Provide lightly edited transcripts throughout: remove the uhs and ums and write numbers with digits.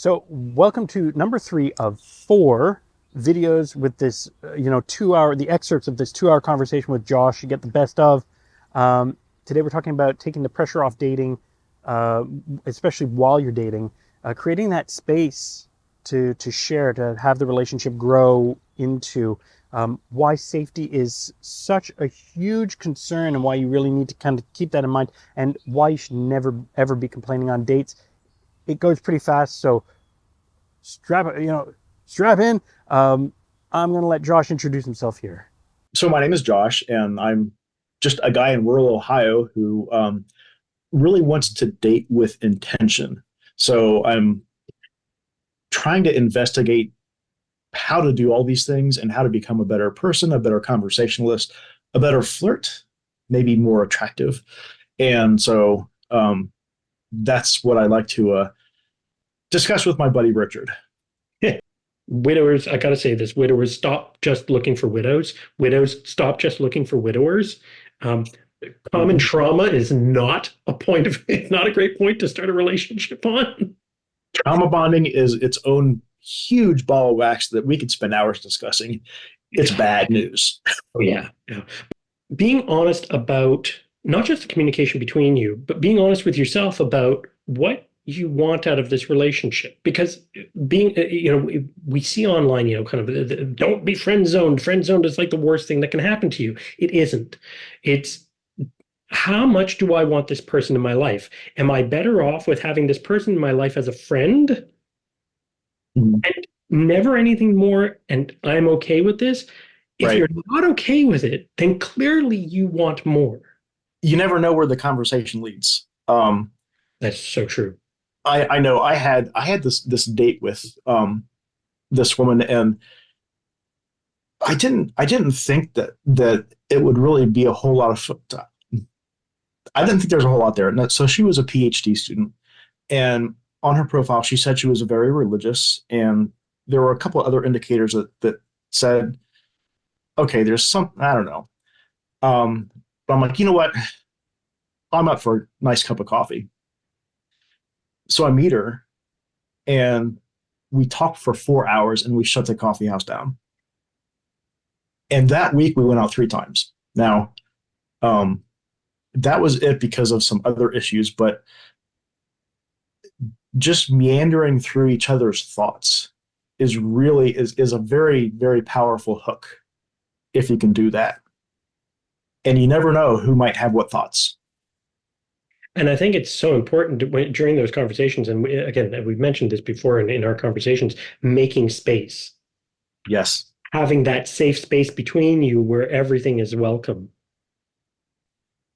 So, welcome to number 3 of 4 videos with this, 2 hour, the excerpts of this 2 hour conversation with Josh. You get the best of. Today, we're talking about taking the pressure off dating, especially while you're dating, creating that space to share, to have the relationship grow into. Why safety is such a huge concern, and why you really need to kind of keep that in mind, and why you should never ever be complaining on dates. It goes pretty fast, so strap in. I'm going to let Josh introduce himself here. So my name is Josh, and I'm just a guy in rural Ohio who really wants to date with intention. So I'm trying to investigate how to do all these things and how to become a better person, a better conversationalist, a better flirt, maybe more attractive. And so that's what I like to discuss with my buddy Richard. Widowers, I got to say this, widowers, stop just looking for widows. Widows, stop just looking for widowers. Um, Common trauma is not a point of, it's not a great point to start a relationship on. Trauma bonding is its own huge ball of wax that we could spend hours discussing. It's bad news. Oh, yeah. Yeah. Being honest about not just the communication between you, but being honest with yourself about what you want out of this relationship. Because being, we see online, kind of, don't be friend zoned. Friend zoned is like the worst thing that can happen to you. It isn't. It's how much do I want this person in my life? Am I better off with having this person in my life as a friend Mhm. and never anything more? And I'm okay with this. If Right. you're not okay with it, then clearly you want more. You never know where the conversation leads. That's so true. I know I had this date with this woman, and I didn't think that it would really be a whole lot of. I didn't think there's a whole lot there. So she was a PhD student, and on her profile she said she was very religious, and there were a couple of other indicators that said, okay, there's some, I don't know. But I'm like, you know what? I'm up for a nice cup of coffee. So I meet her, and we talked for 4 hours, and we shut the coffee house down. And that week we went out 3 times. Now, um, that was it because of some other issues, but just meandering through each other's thoughts is a very, very powerful hook if you can do that. And you never know who might have what thoughts. And I think it's so important during those conversations. And again, we've mentioned this before in our conversations, making space, Yes. having that safe space between you where everything is welcome.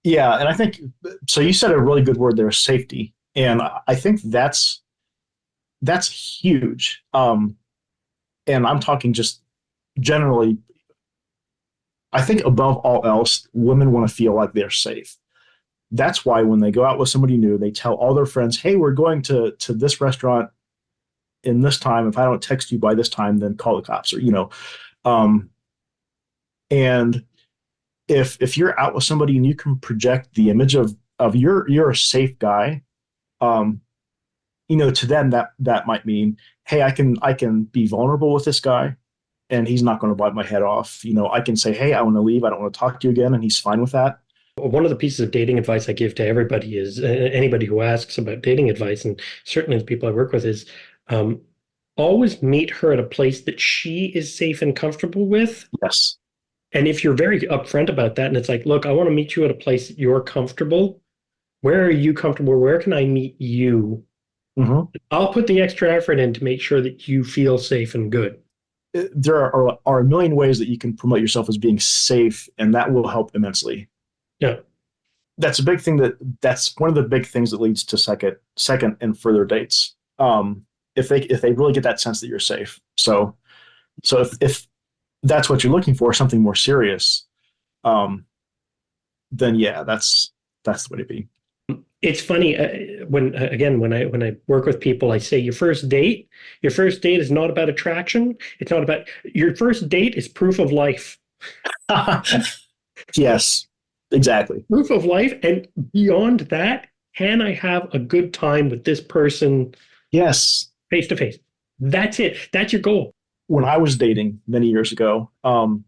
Yeah, and I think so. You said a really good word there, safety, and I think that's huge. And I'm talking just generally. I think above all else, women want to feel like they're safe. That's why when they go out with somebody new, they tell all their friends, "Hey, we're going to this restaurant in this time. If I don't text you by this time, then call the cops." Or um, and if you're out with somebody and you can project the image of you're a safe guy, um, to them that might mean, hey, I can be vulnerable with this guy, and he's not going to bite my head off. I can say, hey, I want to leave. I don't want to talk to you again, and he's fine with that. One of the pieces of dating advice I give to everybody is anybody who asks about dating advice, and certainly the people I work with, is um, always meet her at a place that she is safe and comfortable with. Yes. And if you're very upfront about that, and it's like, look, I want to meet you at a place that you're comfortable. Where are you comfortable? Where can I meet you? Mm-hmm. I'll put the extra effort in to make sure that you feel safe and good. There are a million ways that you can promote yourself as being safe, and that will help immensely. Yeah. That's a big thing. That's one of the big things that leads to second and further dates. If they really get that sense that you're safe. So if that's what you're looking for, something more serious, um, then yeah, that's the way to be. It's funny when I work with people, I say your first date is not about attraction. It's not about your first date is proof of life. Yes, exactly. Proof of life. And beyond that, can I have a good time with this person? Yes, face to face. That's it. That's your goal. When I was dating many years ago, on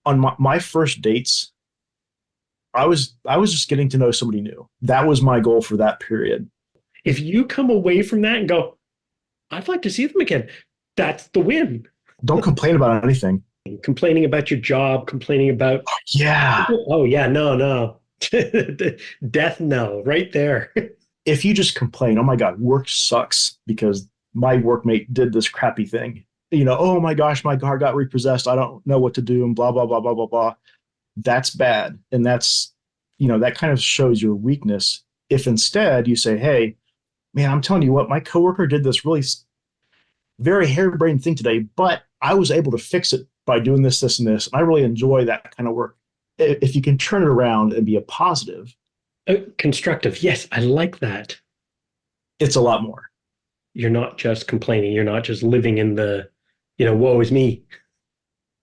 my first dates, I was just getting to know somebody new. That was my goal for that period. If you come away from that and go, I'd like to see them again, that's the win. Don't complain about anything. Complaining about your job, complaining about, Yeah. oh, yeah, no, no. Death no, right there. If you just complain, oh my God, work sucks because my workmate did this crappy thing. Oh my gosh, my car got repossessed. I don't know what to do, and blah, blah, blah, blah, blah, blah. That's bad. And that kind of shows your weakness. If instead you say, hey, man, I'm telling you what, my coworker did this really very harebrained thing today, but I was able to fix it by doing this, this, and this. And I really enjoy that kind of work. If you can turn it around and be a positive, Constructive. Yes, I like that. it's a lot more. You're not just complaining. You're not just living in woe is me.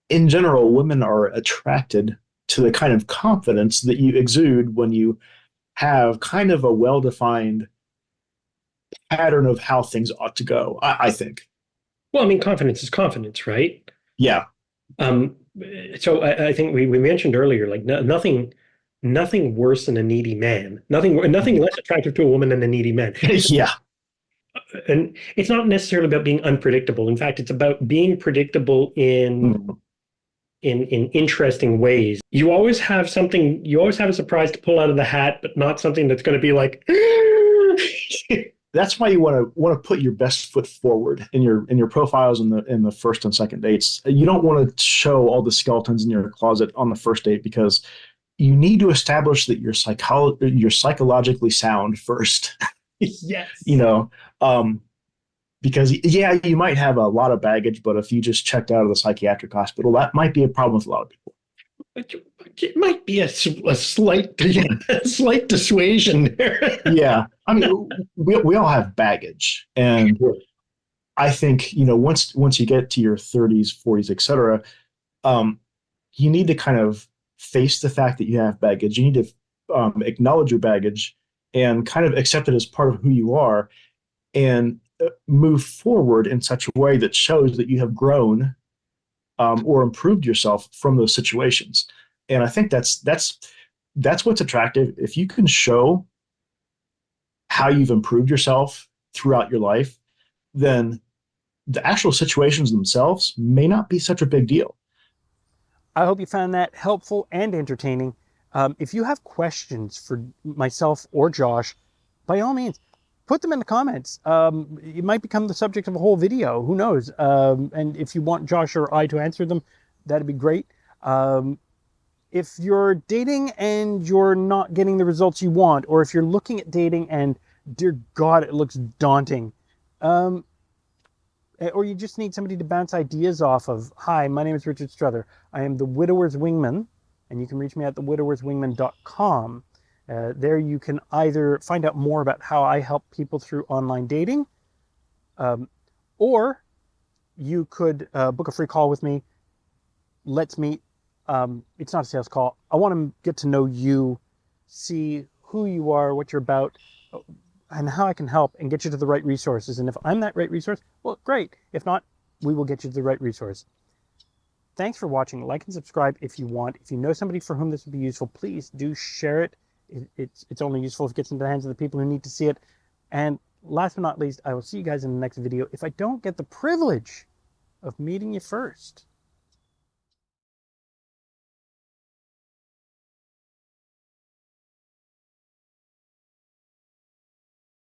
In general, women are attracted to the kind of confidence that you exude when you have kind of a well-defined pattern of how things ought to go, I think. Well, I mean, confidence is confidence, right? Yeah. Um, so I think we mentioned earlier, like nothing worse than a needy man, nothing less attractive to a woman than a needy man. Yeah. And it's not necessarily about being unpredictable. In fact, it's about being predictable Mm. in interesting ways. You always have a surprise to pull out of the hat, but not something that's going to be like. That's why you want to put your best foot forward in your profiles in the first and second dates. You don't want to show all the skeletons in your closet on the first date because you need to establish that you're psychologically sound first. Yes. Because yeah, you might have a lot of baggage, but if you just checked out of the psychiatric hospital, that might be a problem with a lot of people. It might be a slight dissuasion there. Yeah, I mean, we all have baggage, and I think once you get to your 30s, 40s, etc., you need to kind of face the fact that you have baggage. You need to acknowledge your baggage and kind of accept it as part of who you are, and move forward in such a way that shows that you have grown or improved yourself from those situations. And I think that's what's attractive. If you can show how you've improved yourself throughout your life, then the actual situations themselves may not be such a big deal. I hope you found that helpful and entertaining. If you have questions for myself or Josh, by all means, put them in the comments. It might become the subject of a whole video. Who knows? And if you want Josh or I to answer them, that'd be great. If you're dating and you're not getting the results you want, or if you're looking at dating and, dear God, it looks daunting, or you just need somebody to bounce ideas off of. Hi, my name is Richard Struther. I am the Widower's Wingman, and you can reach me at thewidowerswingman.com. There you can either find out more about how I help people through online dating, or you could book a free call with me. Let's meet. It's not a sales call. I want to get to know you, see who you are, what you're about, and how I can help and get you to the right resources. And if I'm that right resource, well, great. If not, we will get you to the right resource. Thanks for watching. Like and subscribe if you want. If you know somebody for whom this would be useful, please do share it. It's only useful if it gets into the hands of the people who need to see it. And last but not least, I will see you guys in the next video if I don't get the privilege of meeting you first.